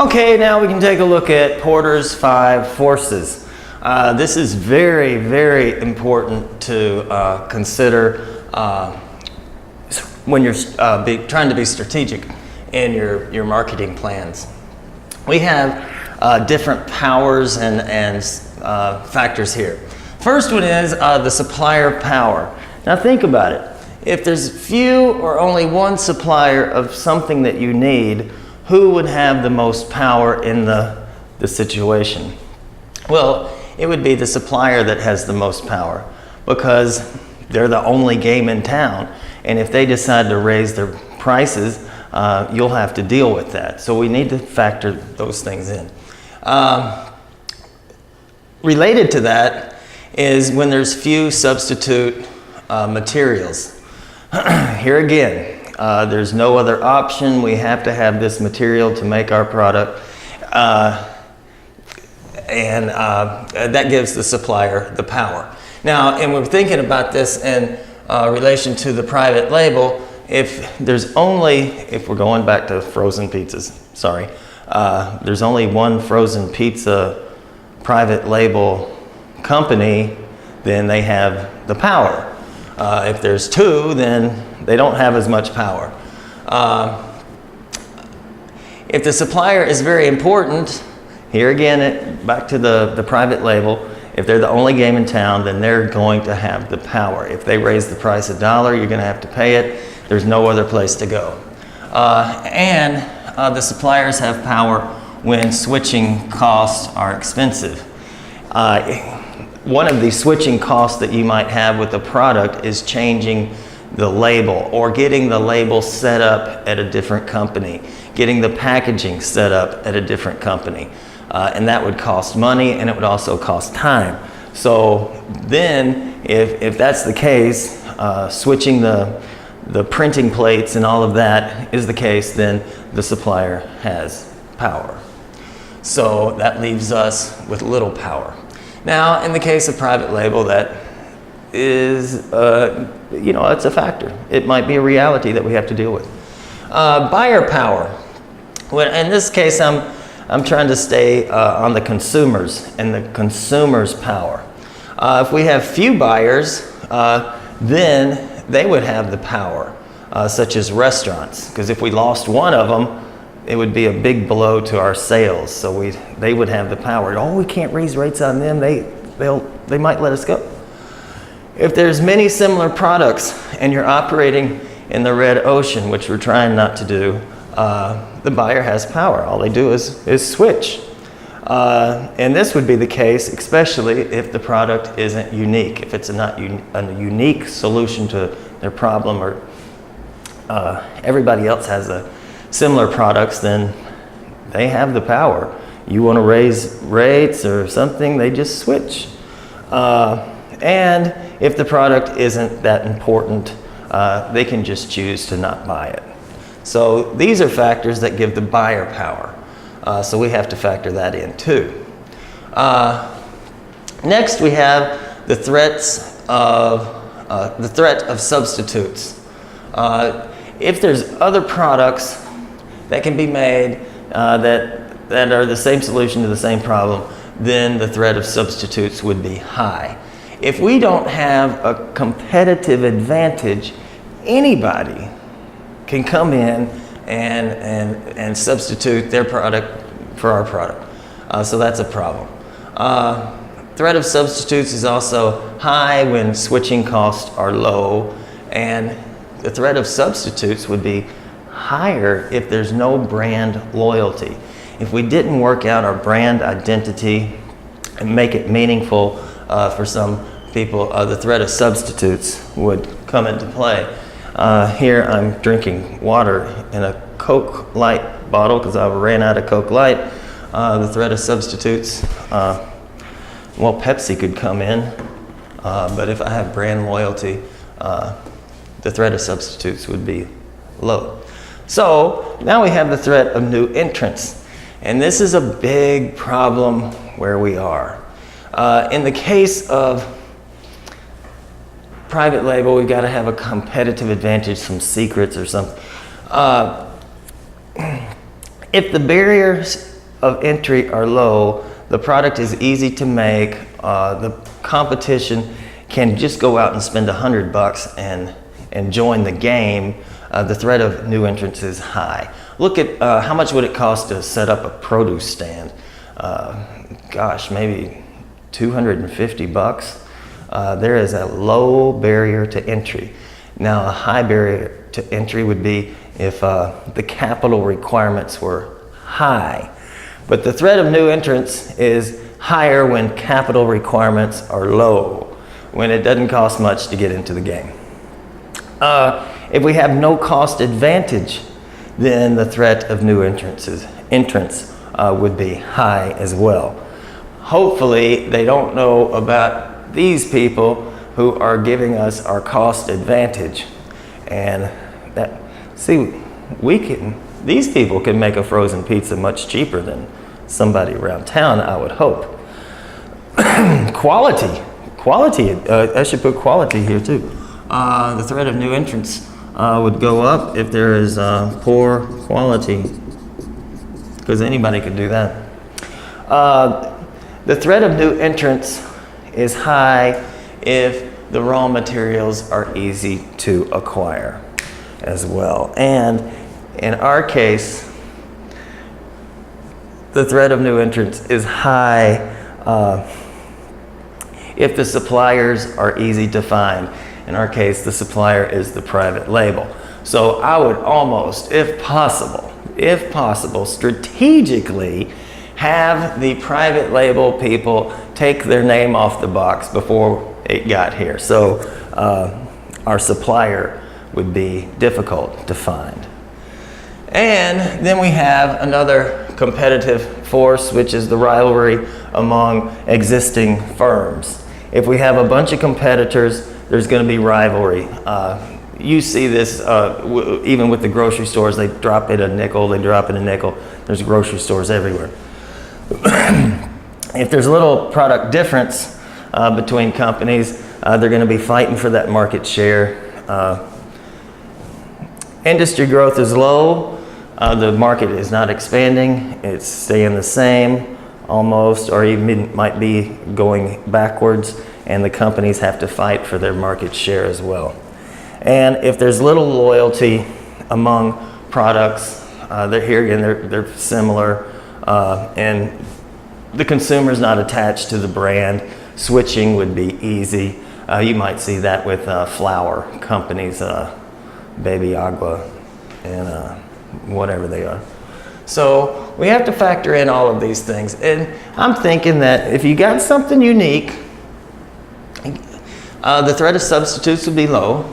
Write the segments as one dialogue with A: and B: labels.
A: Okay, now we can take a look at Porter's 5 forces. This is very, very important to consider when you're trying to be strategic in your marketing plans. We have different powers and factors here. First one is the supplier power. Now think about it. If there's few or only one supplier of something that you need, who would have the most power in the situation? Well, it would be the supplier that has the most power, because they're the only game in town. And if they decide to raise their prices, you'll have to deal with that. So we need to factor those things in. Related to that is when there's few substitute materials. Here again, there's no other option. We have to have this material to make our product. And that gives the supplier the power. Now, and we're thinking about this in relation to the private label. If we're going back to frozen pizzas, sorry, there's only one frozen pizza private label company, then they have the power. If there's two, then they don't have as much power. If the supplier is very important, here again, back to the private label, if they're the only game in town, then they're going to have the power. If they raise the price $1, you're going to have to pay it. There's no other place to go. And the suppliers have power when switching costs are expensive. One of the switching costs that you might have with a product is changing the label or getting the label set up at a different company, getting the packaging set up at a different company. And that would cost money, and it would also cost time. So then, if that's the case, switching the printing plates and all of that is the case, then the supplier has power. So that leaves us with little power. Now, in the case of private label, that is, it's a factor. It might be a reality that we have to deal with. Buyer power. In this case, I'm trying to stay on the consumers and the consumer's power. If we have few buyers, then they would have the power, such as restaurants. Because if we lost one of them, it would be a big blow to our sales. So they would have the power. Oh, we can't raise rates on them. They might let us go. If there's many similar products and you're operating in the red ocean, which we're trying not to do, the buyer has power. All they do is switch. And this would be the case, especially if the product isn't unique. If it's not a unique solution to their problem, or everybody else has similar products, then they have the power. You want to raise rates or something, they just switch. And if the product isn't that important, they can just choose to not buy it. So these are factors that give the buyer power. So we have to factor that in too. Next, we have the threat of substitutes. If there's other products that can be made that are the same solution to the same problem, then the threat of substitutes would be high. If we don't have a competitive advantage, anybody can come in and substitute their product for our product. So that's a problem. Threat of substitutes is also high when switching costs are low, and the threat of substitutes would be higher if there's no brand loyalty. If we didn't work out our brand identity and make it meaningful for some people, the threat of substitutes would come into play. Here I'm drinking water in a Coke Light bottle because I ran out of Coke Light. The threat of substitutes, Pepsi could come in, but if I have brand loyalty, the threat of substitutes would be low. So now we have the threat of new entrants, and this is a big problem where we are. In the case of private label, we've got to have a competitive advantage, some secrets or something. If the barriers of entry are low. The product is easy to make. The competition can just go out and spend $100 and join the game. The threat of new entrants is high. Look at how much would it cost to set up a produce stand? Gosh, maybe $250. There is a low barrier to entry. Now, a high barrier to entry would be if the capital requirements were high. But the threat of new entrants is higher when capital requirements are low, when it doesn't cost much to get into the game. If we have no cost advantage, then the threat of new entrants would be high as well. Hopefully, they don't know about these people who are giving us our cost advantage. And that, see, these people can make a frozen pizza much cheaper than somebody around town, I would hope. Quality, I should put quality here too. The threat of new entrants would go up if there is poor quality, because anybody could do that. The threat of new entrants is high if the raw materials are easy to acquire as well. And in our case, the threat of new entrants is high if the suppliers are easy to find. In our case, the supplier is the private label. So I would almost, if possible, strategically have the private label people take their name off the box before it got here. So our supplier would be difficult to find. And then we have another competitive force, which is the rivalry among existing firms. If we have a bunch of competitors, there's going to be rivalry. You see this even with the grocery stores. They drop it a nickel, they drop it a nickel. There's grocery stores everywhere. If there's a little product difference between companies, they're going to be fighting for that market share. Industry growth is low. The market is not expanding. It's staying the same almost, or even might be going backwards, and the companies have to fight for their market share as well. And if there's little loyalty among products, they're similar, and the consumer's not attached to the brand. Switching would be easy. You might see that with flour companies, Baby Agua, and whatever they are. So we have to factor in all of these things. And I'm thinking that if you got something unique, the threat of substitutes would be low.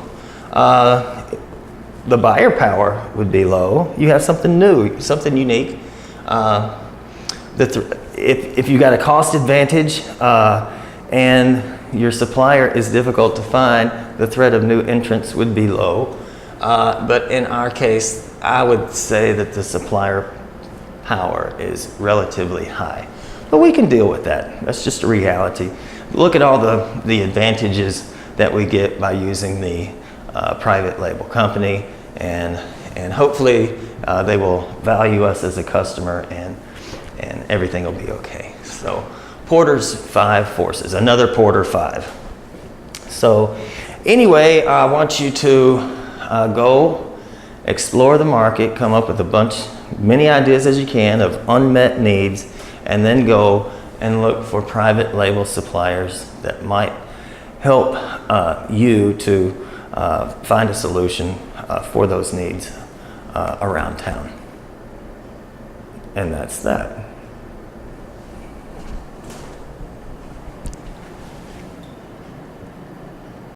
A: The buyer power would be low. You have something new, something unique. If you got a cost advantage and your supplier is difficult to find, the threat of new entrants would be low. But in our case, I would say that the supplier power is relatively high. But we can deal with that. That's just a reality. Look at all the advantages that we get by using the private label company, and hopefully they will value us as a customer, and everything will be okay. So Porter's 5 forces, another Porter 5. So anyway, I want you to go explore the market, come up with many ideas as you can of unmet needs, and then go and look for private label suppliers that might help you to find a solution for those needs around town. And that's that.